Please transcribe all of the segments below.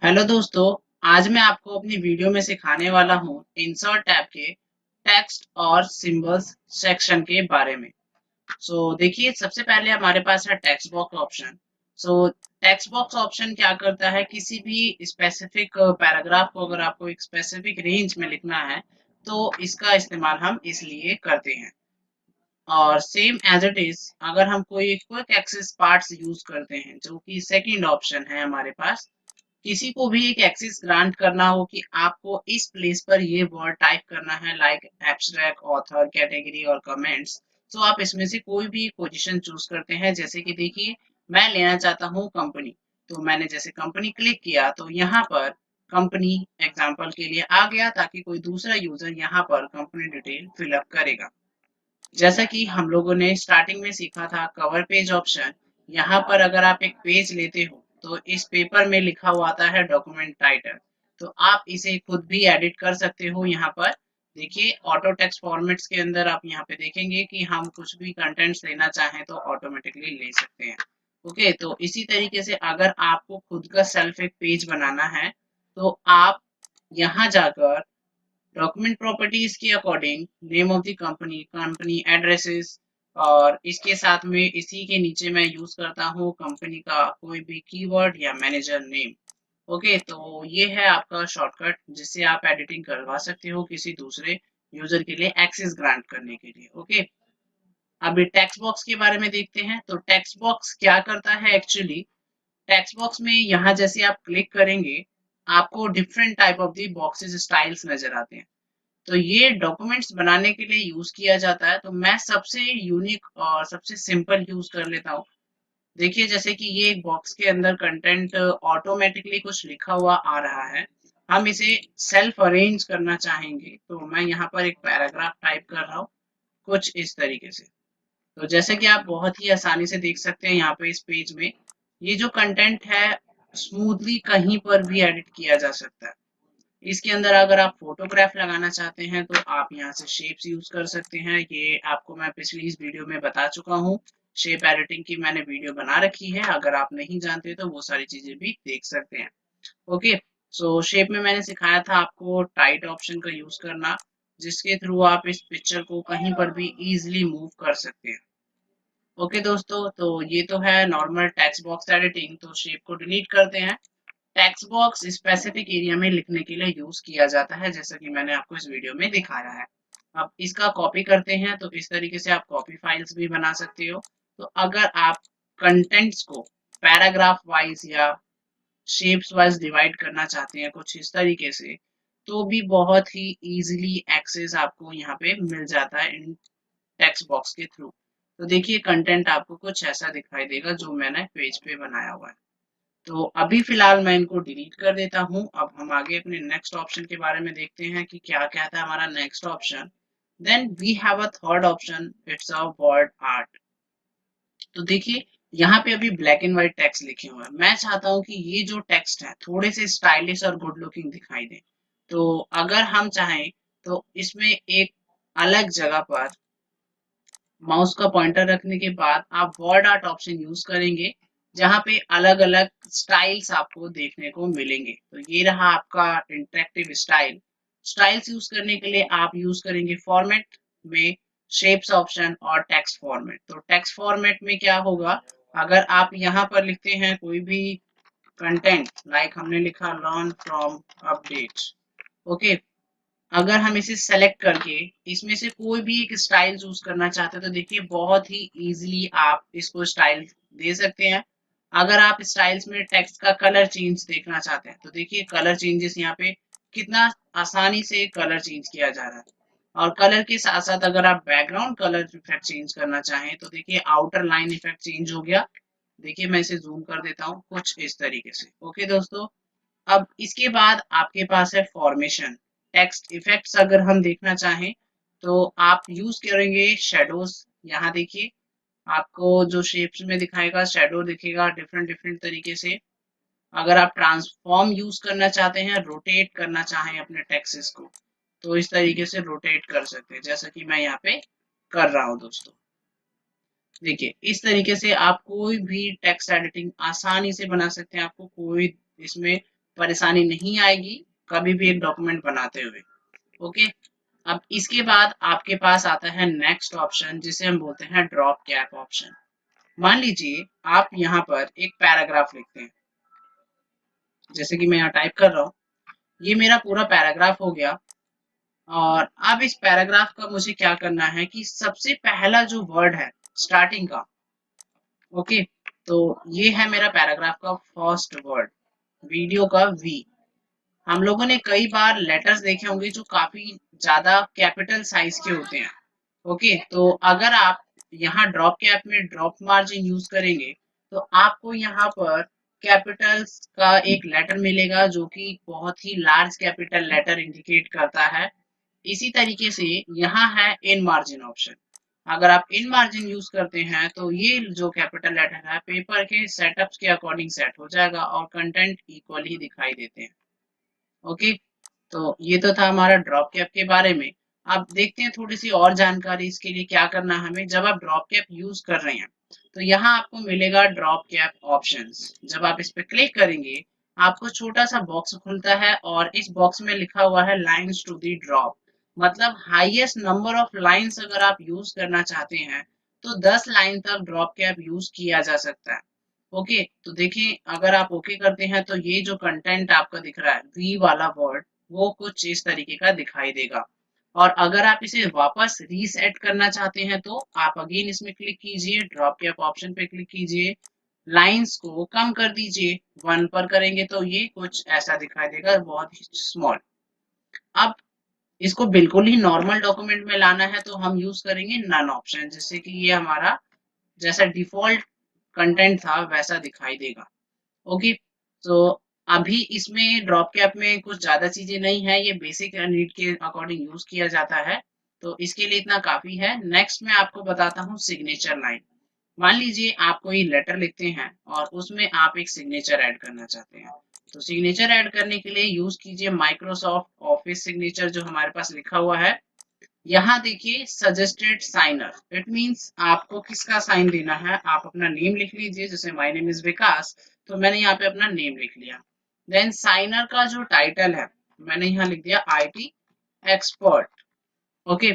Hello दोस्तों। आज मैं आपको अपनी वीडियो में सिखाने वाला हूँ इंसर्ट टैब के टेक्स्ट और सिंबल्स सेक्शन के बारे में। देखिए, सबसे पहले हमारे पास है text box option. Text box option क्या करता है, किसी भी स्पेसिफिक पैराग्राफ को अगर आपको एक स्पेसिफिक रेंज में लिखना है तो इसका इस्तेमाल हम इसलिए करते हैं। और सेम एज इट इज, अगर हम कोई क्विक एक्सेस पार्ट्स यूज करते हैं जो कि सेकंड ऑप्शन है हमारे पास, किसी को भी एक एक्सेस ग्रांट करना हो कि आपको इस प्लेस पर ये वर्ड टाइप करना है, लाइक एब्स्ट्रैक्ट, ऑथर, कैटेगरी और कमेंट्स। तो आप इसमें से कोई भी पोजीशन चूज करते हैं। जैसे कि देखिए, मैं लेना चाहता हूँ कंपनी, तो मैंने जैसे कंपनी क्लिक किया तो यहाँ पर कंपनी एग्जाम्पल के लिए आ गया, ताकि कोई दूसरा यूजर यहाँ पर कंपनी डिटेल फिलअप करेगा। जैसा कि हम लोगों ने स्टार्टिंग में सीखा था कवर पेज ऑप्शन, यहाँ पर अगर आप एक पेज लेते हो तो इस पेपर में लिखा हुआ आता है डॉक्यूमेंट टाइटल। तो आप इसे खुद भी एडिट कर सकते हो। यहाँ पर देखिए, ऑटो टेक्स्ट फॉर्मेट्स के अंदर आप यहाँ पे देखेंगे कि हम कुछ भी कंटेंट्स लेना चाहें तो ऑटोमेटिकली ले सकते हैं। ओके, तो इसी तरीके से अगर आपको खुद का सेल्फ एक पेज बनाना है तो आप यहाँ जाकर डॉक्यूमेंट प्रॉपर्टीज के according name of the company, company addresses, और इसके साथ में इसी के नीचे मैं यूज करता हूँ कंपनी का कोई भी कीवर्ड या मैनेजर नेम। ओके, तो ये है आपका शॉर्टकट जिससे आप एडिटिंग करवा सकते हो किसी दूसरे यूजर के लिए एक्सेस ग्रांट करने के लिए। ओके, अभी टेक्स्ट बॉक्स के बारे में देखते हैं। तो टेक्स्ट बॉक्स क्या करता है एक्चुअली, टेक्स्ट बॉक्स में यहाँ जैसे आप क्लिक करेंगे आपको different type of the boxes styles नजर आते हैं। तो ये डॉक्यूमेंट्स बनाने के लिए यूज किया जाता है। तो मैं सबसे यूनिक और सबसे सिंपल यूज कर लेता हूँ। देखिए, जैसे कि ये एक बॉक्स के अंदर कंटेंट ऑटोमेटिकली कुछ लिखा हुआ आ रहा है, हम इसे सेल्फ अरेंज करना चाहेंगे तो मैं यहाँ पर एक पैराग्राफ टाइप कर रहा हूँ कुछ इस तरीके से। तो जैसे कि आप बहुत ही आसानी से देख सकते हैं यहाँ पे इस पेज में ये जो कंटेंट है स्मूथली कहीं पर भी एडिट किया जा सकता है। इसके अंदर अगर आप फोटोग्राफ लगाना चाहते हैं तो आप यहाँ से शेप्स यूज कर सकते हैं। ये आपको मैं पिछली इस वीडियो में बता चुका हूँ, शेप एडिटिंग की मैंने वीडियो बना रखी है। अगर आप नहीं जानते तो वो सारी चीजें भी देख सकते हैं। ओके, शेप में मैंने सिखाया था आपको टाइट ऑप्शन का यूज करना, जिसके थ्रू आप इस पिक्चर को कहीं पर भी इजिली मूव कर सकते हैं। ओके दोस्तों, तो ये तो है नॉर्मल टेक्स्ट बॉक्स एडिटिंग। तो शेप को डिलीट करते हैं। टेक्स्ट बॉक्स स्पेसिफिक एरिया में लिखने के लिए यूज किया जाता है, जैसा कि मैंने आपको इस वीडियो में दिखाया है। अब इसका कॉपी करते हैं तो इस तरीके से आप कॉपी फाइल्स भी बना सकते हो। तो अगर आप कंटेंट्स को पैराग्राफ वाइज या शेप्स वाइज डिवाइड करना चाहते हैं कुछ इस तरीके से, तो भी बहुत ही इजीली एक्सेस आपको यहाँ पे मिल जाता है इन टेक्स्ट बॉक्स के थ्रू। तो देखिए, कंटेंट आपको कुछ ऐसा दिखाई देगा जो मैंने पेज पे बनाया हुआ है। तो अभी फिलहाल मैं इनको डिलीट कर देता हूं। अब हम आगे अपने नेक्स्ट ऑप्शन के बारे में देखते हैं कि क्या कहता है हमारा next option. Then we have a third option, it's a word art. तो देखिए, यहाँ पे अभी ब्लैक एंड व्हाइट टेक्स्ट लिखे हुए हैं। मैं चाहता हूँ कि ये जो टेक्स्ट है थोड़े से स्टाइलिश और गुड लुकिंग दिखाई दे। तो अगर हम चाहें तो इसमें एक अलग जगह पर माउस का पॉइंटर रखने के बाद आप वर्ड आर्ट ऑप्शन यूज करेंगे, जहां पे अलग अलग स्टाइल्स आपको देखने को मिलेंगे। तो ये रहा आपका इंटरेक्टिव स्टाइल। स्टाइल्स यूज करने के लिए आप यूज करेंगे फॉर्मेट में शेप्स ऑप्शन और टेक्स्ट फॉर्मेट। तो टेक्स्ट फॉर्मेट में क्या होगा, अगर आप यहाँ पर लिखते हैं कोई भी कंटेंट, लाइक हमने लिखा लर्न फ्रॉम अपडेट। ओके, अगर हम इसे सेलेक्ट करके इसमें से कोई भी एक स्टाइल चूज करना चाहते हैं तो देखिए बहुत ही इजीली आप इसको स्टाइल दे सकते हैं। अगर आप स्टाइल्स में टेक्स्ट का कलर चेंज देखना चाहते हैं तो देखिए कलर चेंजेस यहाँ पे कितना आसानी से कलर चेंज किया जा रहा है। और कलर के साथ साथ अगर आप बैकग्राउंड कलर इफेक्ट चेंज करना चाहें तो देखिए आउटर लाइन इफेक्ट चेंज हो गया। देखिए, मैं इसे जूम कर देता हूँ कुछ इस तरीके से। ओके दोस्तों, अब इसके बाद आपके पास है फॉर्मेशन। टेक्स्ट इफेक्ट्स अगर हम देखना चाहें तो आप यूज करेंगे शेडोज। यहाँ देखिए, आपको जो शेप्स में दिखाएगा शेडो दिखेगा डिफरेंट डिफरेंट तरीके से। अगर आप ट्रांसफॉर्म यूज करना चाहते हैं, रोटेट करना चाहें अपने टेक्स्ट को, तो इस तरीके से रोटेट कर सकते हैं, जैसा कि मैं यहाँ पे कर रहा हूँ दोस्तों। देखिए, इस तरीके से आप कोई भी टेक्स्ट एडिटिंग आसानी से बना सकते हैं। आपको कोई इसमें परेशानी नहीं आएगी कभी भी एक डॉक्यूमेंट बनाते हुए। ओके, अब इसके बाद आपके पास आता है नेक्स्ट ऑप्शन जिसे हम बोलते हैं ड्रॉप कैप ऑप्शन। मान लीजिए आप यहाँ पर एक पैराग्राफ लिखते हैं, जैसे कि मैं यहाँ टाइप कर रहा हूँ, ये मेरा पूरा पैराग्राफ हो गया। और अब इस पैराग्राफ का मुझे क्या करना है कि सबसे पहला जो वर्ड है स्टार्टिंग का, ओके, तो ये है मेरा पैराग्राफ का फर्स्ट वर्ड, वीडियो का वी। हम लोगों ने कई बार लेटर्स देखे होंगे जो काफी ज्यादा कैपिटल साइज के होते हैं। ओके, तो अगर आप यहाँ ड्रॉप कैप में ड्रॉप मार्जिन यूज करेंगे तो आपको यहाँ पर कैपिटल्स का एक लेटर मिलेगा जो कि बहुत ही लार्ज कैपिटल लेटर इंडिकेट करता है। इसी तरीके से यहाँ है इन मार्जिन ऑप्शन। अगर आप इन मार्जिन यूज करते हैं तो ये जो कैपिटल लेटर है पेपर के सेटअप्स के अकॉर्डिंग सेट हो जाएगा और कंटेंट इक्वल ही दिखाई देते हैं। ओके, तो ये तो था हमारा ड्रॉप कैप के बारे में। अब देखते हैं थोड़ी सी और जानकारी इसके लिए क्या करना है हमें। जब आप ड्रॉप कैप यूज कर रहे हैं तो यहाँ आपको मिलेगा ड्रॉप कैप ऑप्शंस। जब आप इस पे क्लिक करेंगे आपको छोटा सा बॉक्स खुलता है और इस बॉक्स में लिखा हुआ है लाइंस टू दी ड्रॉप, मतलब हाईएस्ट नंबर ऑफ लाइंस अगर आप यूज करना चाहते हैं तो 10 लाइन तक ड्रॉप कैप यूज किया जा सकता है। ओके, तो देखिए अगर आप ओके करते हैं तो ये जो कंटेंट आपका दिख रहा है वी वाला वर्ड वो कुछ इस तरीके का दिखाई देगा। और अगर आप इसे वापस रीसेट करना चाहते हैं तो आप अगेन इसमें क्लिक कीजिए, ड्रॉप कैप ऑप्शन पे क्लिक कीजिए, लाइंस को कम कर दीजिए, 1 पर करेंगे तो ये कुछ ऐसा दिखाई देगा, बहुत ही स्मॉल। अब इसको बिल्कुल ही नॉर्मल डॉक्यूमेंट में लाना है तो हम यूज करेंगे नन ऑप्शन, जिससे कि ये हमारा जैसा डिफॉल्ट कंटेंट था वैसा दिखाई देगा। ओके, तो अभी इसमें ड्रॉप कैप में कुछ ज्यादा चीजें नहीं है, ये बेसिक नीड के अकॉर्डिंग यूज किया जाता है, तो इसके लिए इतना काफी है। नेक्स्ट मैं आपको बताता हूँ सिग्नेचर लाइन। मान लीजिए आप कोई लेटर लिखते हैं और उसमें आप एक सिग्नेचर ऐड करना चाहते हैं, तो सिग्नेचर ऐड करने के लिए यूज कीजिए माइक्रोसॉफ्ट ऑफिस सिग्नेचर जो हमारे पास लिखा हुआ है। यहाँ देखिए सजेस्टेड साइनर, इट मींस आपको किसका साइन देना है। आप अपना नेम लिख लीजिए, जैसे माय नेम इज विकास, तो मैंने यहाँ पे अपना नेम लिख लिया। देन साइनर का जो टाइटल है मैंने यहाँ लिख दिया IT expert. Okay,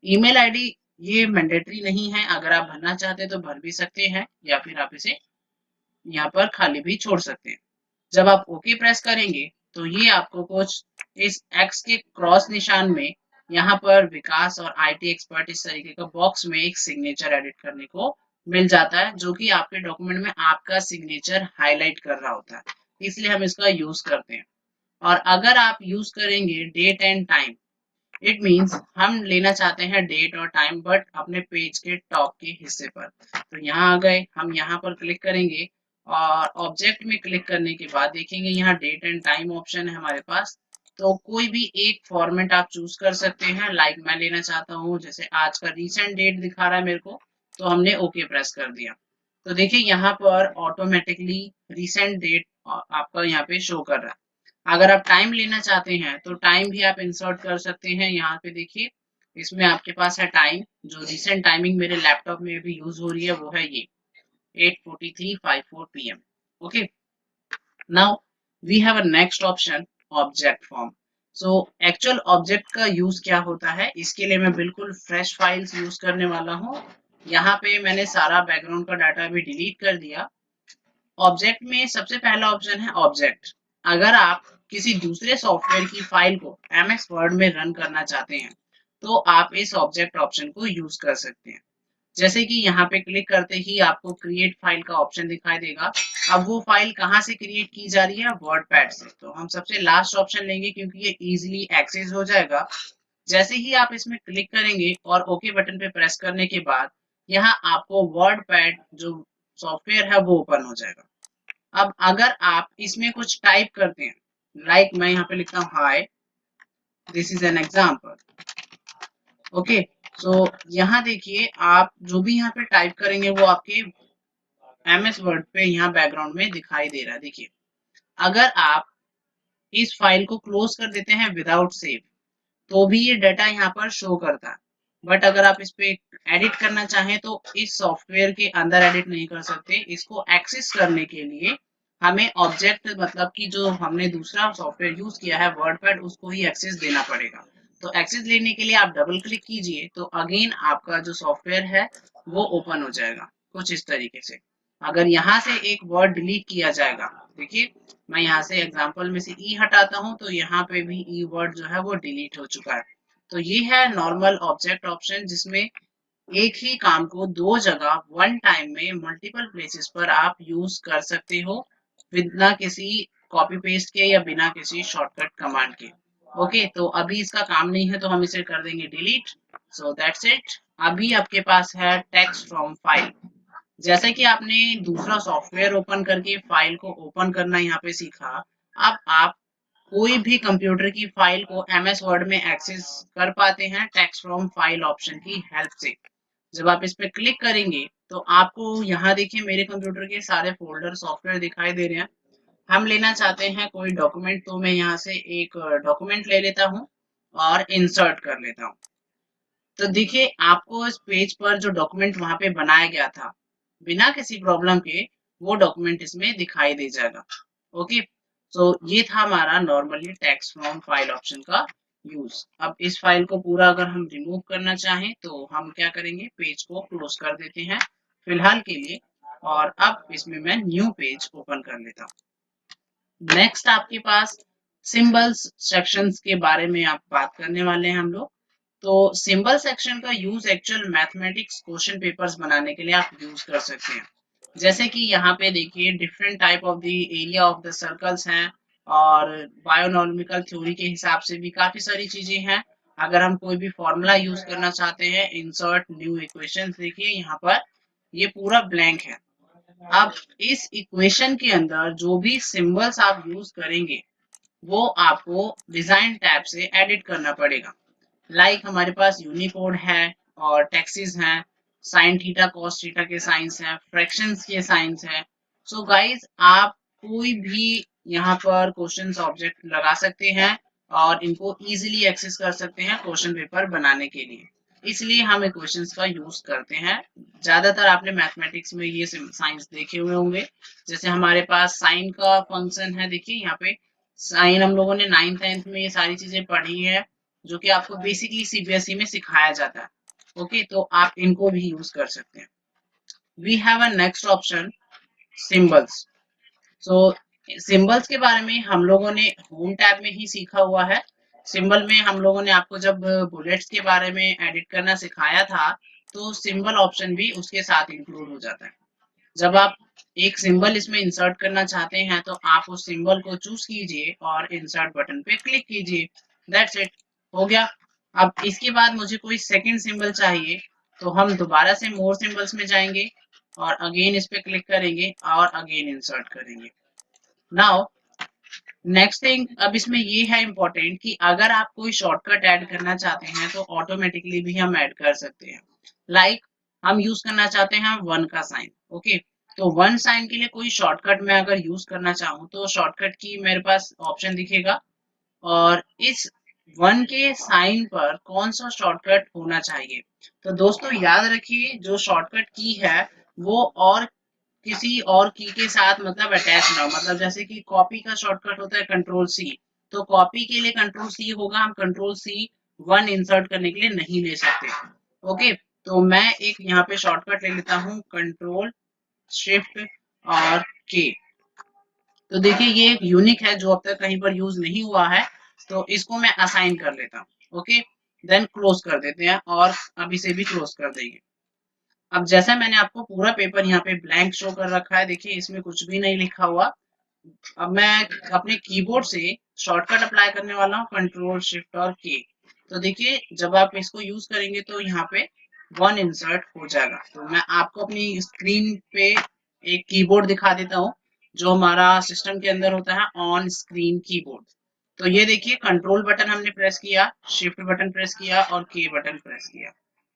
email ID ये मैंडेटरी नहीं है, अगर आप भरना चाहते हैं तो भर भी सकते हैं या फिर आप इसे यहाँ पर खाली भी छोड़ सकते हैं। जब आप ओके प्रेस करेंगे तो ये आपको कुछ इस एक्स के क्रॉस निशान में यहाँ पर विकास और आईटी एक्सपर्ट इस तरीके का बॉक्स में एक सिग्नेचर एडिट करने को मिल जाता है, जो कि आपके डॉक्यूमेंट में आपका सिग्नेचर हाईलाइट कर रहा होता है, इसलिए हम इसका यूज करते हैं। और अगर आप यूज करेंगे date and time, it means हम लेना चाहते हैं डेट और टाइम बट अपने पेज के टॉप के हिस्से पर, तो यहाँ आ गए, हम यहाँ पर क्लिक करेंगे और ऑब्जेक्ट में क्लिक करने के बाद देखेंगे यहाँ डेट एंड टाइम ऑप्शन है हमारे पास। तो कोई भी एक फॉर्मेट आप चूज कर सकते हैं, लाइक मैं लेना चाहता हूँ जैसे आज का रिसेंट डेट दिखा रहा है मेरे को, तो हमने ओके प्रेस कर दिया। तो देखिए यहाँ पर ऑटोमेटिकली रिसेंट डेट आपका यहाँ पे शो कर रहा है। अगर आप टाइम लेना चाहते हैं तो टाइम भी आप इंसर्ट कर सकते हैं। यहाँ पे देखिए इसमें आपके पास है टाइम, जो रिसेंट टाइमिंग मेरे लैपटॉप में भी यूज हो रही है वो है ये 8:43:54 PM। Okay, now we have a next option object form. So actual object का यूज क्या होता है, इसके लिए मैं बिल्कुल फ्रेश फाइल्स यूज करने वाला हूँ। यहाँ पे मैंने सारा बैकग्राउंड का डाटा भी डिलीट कर दिया। ऑब्जेक्ट में सबसे पहला ऑप्शन है ऑब्जेक्ट। अगर आप किसी दूसरे सॉफ्टवेयर की फाइल को एमएस वर्ड में रन करना चाहते हैं तो आप इस ऑब्जेक्ट ऑप्शन को यूज कर सकते हैं। जैसे कि यहाँ पे क्लिक करते ही आपको क्रिएट फाइल का ऑप्शन दिखाई देगा। अब वो फाइल कहाँ से क्रिएट की जा रही है, वर्डपैड से, तो हम सबसे लास्ट ऑप्शन लेंगे क्योंकि ये इजीली एक्सेस हो जाएगा। जैसे ही आप इसमें क्लिक करेंगे और ओके बटन पे प्रेस करने के बाद यहाँ आपको वर्डपैड जो सॉफ्टवेयर है वो ओपन हो जाएगा। अब अगर आप इसमें कुछ टाइप करते हैं, लाइक मैं यहाँ पे लिखता हूँ hi, this is an example. Okay, so यहाँ देखिए आप जो भी यहाँ पे टाइप करेंगे वो आपके एमएस वर्ड पे यहाँ बैकग्राउंड में दिखाई दे रहा है। देखिए अगर आप इस फाइल को क्लोज कर देते हैं विदाउट सेव तो भी ये डाटा यहाँ पर शो करता है, बट अगर आप इस पे एडिट करना चाहें तो इस सॉफ्टवेयर के अंदर एडिट नहीं कर सकते। इसको एक्सेस करने के लिए हमें ऑब्जेक्ट मतलब कि जो हमने दूसरा सॉफ्टवेयर यूज किया है वर्डपैड, उसको ही एक्सेस देना पड़ेगा। तो एक्सेस लेने के लिए आप डबल क्लिक कीजिए तो अगेन आपका जो सॉफ्टवेयर है वो ओपन हो जाएगा कुछ इस तरीके से। अगर यहाँ से एक वर्ड डिलीट किया जाएगा, देखिए मैं यहाँ से एग्जांपल में से ई हटाता हूँ तो यहाँ पे भी ई वर्ड जो है वो डिलीट हो चुका है। तो ये है नॉर्मल ऑब्जेक्ट ऑप्शन, जिसमें एक ही काम को दो जगह वन टाइम में मल्टीपल प्लेसेस पर आप यूज कर सकते हो बिना किसी कॉपी पेस्ट के या बिना किसी शॉर्टकट कमांड के। ओके, तो अभी इसका काम नहीं है तो हम इसे कर देंगे डिलीट। So that's it. अभी आपके पास है टेक्स्ट फ्रॉम फाइल। जैसे कि आपने दूसरा सॉफ्टवेयर ओपन करके फाइल को ओपन करना यहाँ पे सीखा, अब आप कोई भी कंप्यूटर की फाइल को एमएस वर्ड में एक्सेस कर पाते हैं टेक्स्ट फ्रॉम फाइल ऑप्शन की हेल्प से। जब आप इस पे क्लिक करेंगे तो आपको यहाँ देखिए मेरे कंप्यूटर के सारे फोल्डर सॉफ्टवेयर दिखाई दे रहे हैं। हम लेना चाहते हैं कोई डॉक्यूमेंट, तो मैं यहाँ से एक डॉक्यूमेंट ले लेता हूँ और इंसर्ट कर लेता हूँ। तो देखिए आपको इस पेज पर जो डॉक्यूमेंट वहां पे बनाया गया था बिना किसी प्रॉब्लम के वो डॉक्यूमेंट इसमें दिखाई दे जाएगा। ओके, तो ये था हमारा normally text from file option का यूज। अब इस फाइल को पूरा अगर हम रिमूव करना चाहें तो हम क्या करेंगे, पेज को क्लोज कर देते हैं फिलहाल के लिए। और अब इसमें मैं न्यू पेज ओपन कर लेता हूँ। नेक्स्ट आपके पास सिंबल्स सेक्शंस के बारे में आप बात करने वाले हैं हम लोग। तो सिंबल सेक्शन का use actual mathematics question papers बनाने के लिए आप यूज कर सकते हैं। जैसे कि यहाँ पे देखिए different type of the area of the circles हैं, और बायोनॉमिकल थ्योरी के हिसाब से भी काफी सारी चीजें हैं। अगर हम कोई भी फॉर्मूला यूज करना चाहते हैं, इंसर्ट न्यू इक्वेशन, देखिए यहाँ पर ये पूरा ब्लैंक है। अब इस इक्वेशन के अंदर जो भी सिंबल्स आप यूज करेंगे वो आपको डिजाइन टैब से एडिट करना पड़ेगा। हमारे पास यूनिकोड है और टैक्सेस हैं, साइन थीटा कॉस थीटा के साइंस हैं, फ्रैक्शंस के साइंस हैं। सो गाइस आप कोई भी यहाँ पर क्वेश्चंस ऑब्जेक्ट लगा सकते हैं और इनको इजीली एक्सेस कर सकते हैं क्वेश्चन पेपर बनाने के लिए। इसलिए हम इक्वेशंस का यूज करते हैं। ज्यादातर आपने मैथमेटिक्स में ये साइंस देखे हुए होंगे। जैसे हमारे पास साइन का फंक्शन है, देखिए यहाँ पे साइन हम लोगों ने 9th 10th में ये सारी चीजें पढ़ी है, जो कि आपको बेसिकली सीबीएसई में सिखाया जाता है। ओके, तो आप इनको भी यूज कर सकते हैं। We have a next option, symbols. So symbols के बारे में हम लोगों ने होम टैब में ही सीखा हुआ है। सिंबल में हम लोगों ने आपको जब बुलेट्स के बारे में एडिट करना सिखाया था तो सिंबल ऑप्शन भी उसके साथ इंक्लूड हो जाता है। जब आप एक सिंबल इसमें इंसर्ट करना चाहते हैं तो आप उस सिंबल को चूज कीजिए और इंसर्ट बटन पे क्लिक कीजिए। दैट्स इट, हो गया। अब इसके बाद मुझे कोई सेकंड सिंबल चाहिए तो हम दोबारा से मोर सिंबल्स में जाएंगे और अगेन इस पे क्लिक करेंगे और अगेन इंसर्ट करेंगे। नाउ नेक्स्ट थिंग, अब इसमें ये है इम्पोर्टेंट कि अगर आप कोई शॉर्टकट ऐड करना चाहते हैं तो ऑटोमेटिकली भी हम ऐड कर सकते हैं। हम यूज करना चाहते हैं वन का साइन। ओके, तो वन साइन के लिए कोई शॉर्टकट मैं अगर यूज करना चाहूँ तो शॉर्टकट की मेरे पास ऑप्शन दिखेगा और इस वन के साइन पर कौन सा शॉर्टकट होना चाहिए। तो दोस्तों याद रखिए जो शॉर्टकट की है वो और किसी और की के साथ मतलब अटैच ना हो। मतलब जैसे कि कॉपी का शॉर्टकट होता है कंट्रोल सी, तो कॉपी के लिए कंट्रोल सी होगा, हम कंट्रोल सी वन इंसर्ट करने के लिए नहीं ले सकते। ओके, तो मैं एक यहाँ पे शॉर्टकट ले लेता हूँ कंट्रोल शिफ्ट और के। तो देखिए ये एक यूनिक है जो अब तक कहीं पर यूज नहीं हुआ है, तो इसको मैं असाइन कर लेता हूँ। ओके, देन क्लोज कर देते हैं और अब इसे भी क्लोज कर देंगे। अब जैसा मैंने आपको पूरा पेपर यहाँ पे ब्लैंक शो कर रखा है, देखिए इसमें कुछ भी नहीं लिखा हुआ। अब मैं अपने कीबोर्ड से शॉर्टकट अप्लाई करने वाला हूँ कंट्रोल शिफ्ट और के। तो देखिए जब आप इसको यूज करेंगे तो यहाँ पे वन इंसर्ट हो जाएगा। तो मैं आपको अपनी स्क्रीन पे एक कीबोर्ड दिखा देता हूँ जो हमारा सिस्टम के अंदर होता है ऑन स्क्रीन कीबोर्ड। तो ये देखिए कंट्रोल बटन हमने प्रेस किया, शिफ्ट बटन प्रेस किया और के बटन प्रेस किया।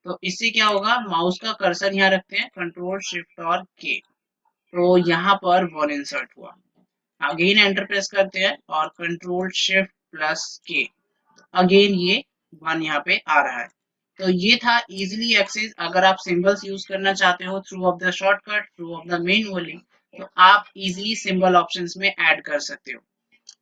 तो इससे क्या होगा, माउस का कर्सर यहाँ रखते हैं कंट्रोल शिफ्ट और के, तो यहाँ पर वन इंसर्ट हुआ। अगेन एंटर प्रेस करते हैं और कंट्रोल शिफ्ट प्लस के, अगेन ये वन यहाँ पे आ रहा है। तो ये था इजीली एक्सेस। अगर आप सिंबल्स यूज करना चाहते हो through of the shortcut, through of the manually, तो आप इजीली सिंबल ऑप्शंस में ऐड कर सकते हो।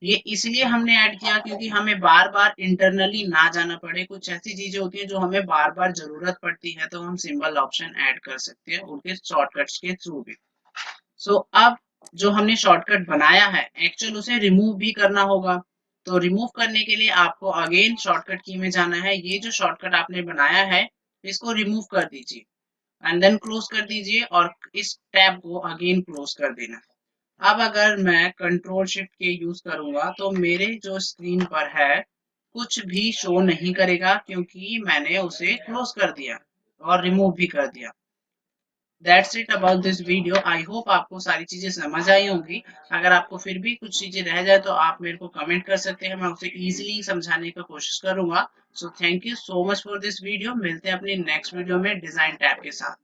ये इसलिए हमने ऐड किया क्योंकि हमें बार बार इंटरनली ना जाना पड़े। कुछ ऐसी चीजें होती हैं जो हमें बार बार जरूरत पड़ती है, तो हम सिंबल ऑप्शन ऐड कर सकते हैं उनके शॉर्टकट्स के थ्रू भी। सो अब जो हमने शॉर्टकट बनाया है एक्चुअल उसे रिमूव भी करना होगा। तो रिमूव करने के लिए आपको अगेन शॉर्टकट की में जाना है। ये जो शॉर्टकट आपने बनाया है इसको रिमूव कर दीजिए एंड देन क्लोज कर दीजिए और इस टैब को अगेन क्लोज कर देना। अब अगर मैं कंट्रोल शिफ्ट के यूज करूंगा तो मेरे जो स्क्रीन पर है कुछ भी शो नहीं करेगा क्योंकि मैंने उसे क्लोज कर दिया और रिमूव भी कर दिया। That's it about this video. I hope आपको सारी चीजें समझ आई होंगी। अगर आपको फिर भी कुछ चीजें रह जाए तो आप मेरे को कमेंट कर सकते हैं, मैं उसे इजीली समझाने की कोशिश करूंगा। So thank you so much for this video. मिलते हैं अपनी नेक्स्ट वीडियो में डिजाइन टैब के साथ।